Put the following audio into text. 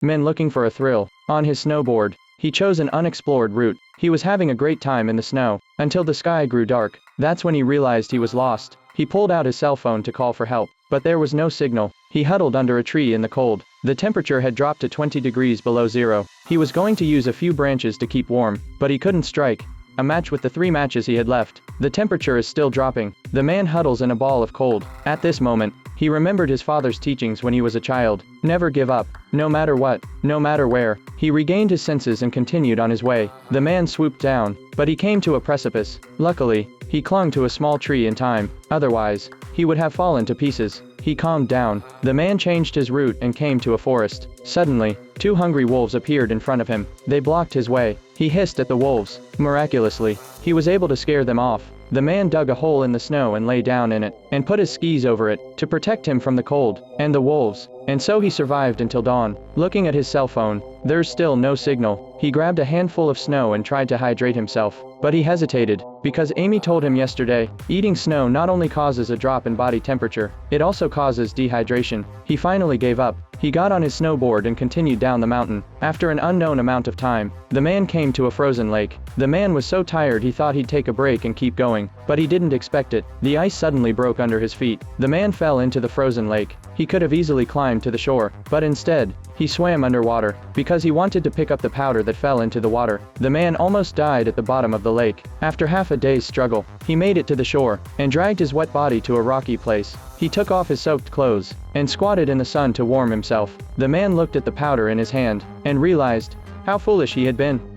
men looking for a thrill. On his snowboard, he chose an unexplored route. He was having a great time in the snow, until the sky grew dark. That's when he realized he was lost. He pulled out his cell phone to call for help, but there was no signal. He huddled under a tree in the cold. The temperature had dropped to 20 degrees below zero. He was going to use a few branches to keep warm, but he couldn't strike a match with the 3 matches he had left. The temperature is still dropping. The man huddles in a ball of cold. At this moment, he remembered his father's teachings when he was a child. Never give up, no matter what, no matter where. He regained his senses and continued on his way. The man swooped down, but he came to a precipice. Luckily, he clung to a small tree in time, otherwise, he would have fallen to pieces. He calmed down. The man changed his route and came to a forest. Suddenly, 2 hungry wolves appeared in front of him. They blocked his way. He hissed at the wolves. Miraculously, he was able to scare them off. The man dug a hole in the snow and lay down in it, and put his skis over it, to protect him from the cold and the wolves. And so he survived until dawn. Looking at his cell phone, there's still no signal. He grabbed a handful of snow and tried to hydrate himself, but he hesitated, because Amy told him yesterday, eating snow not only causes a drop in body temperature, it also causes dehydration. He finally gave up. He got on his snowboard and continued down the mountain. After an unknown amount of time, the man came to a frozen lake. The man was so tired he thought he'd take a break and keep going, but he didn't expect it. The ice suddenly broke under his feet. The man fell into the frozen lake. He could have easily climbed to the shore, but instead, he swam underwater, because he wanted to pick up the powder that fell into the water. The man almost died at the bottom of the lake. After half a day's struggle, he made it to the shore, and dragged his wet body to a rocky place. He took off his soaked clothes, and squatted in the sun to warm himself. The man looked at the powder in his hand, and realized how foolish he had been.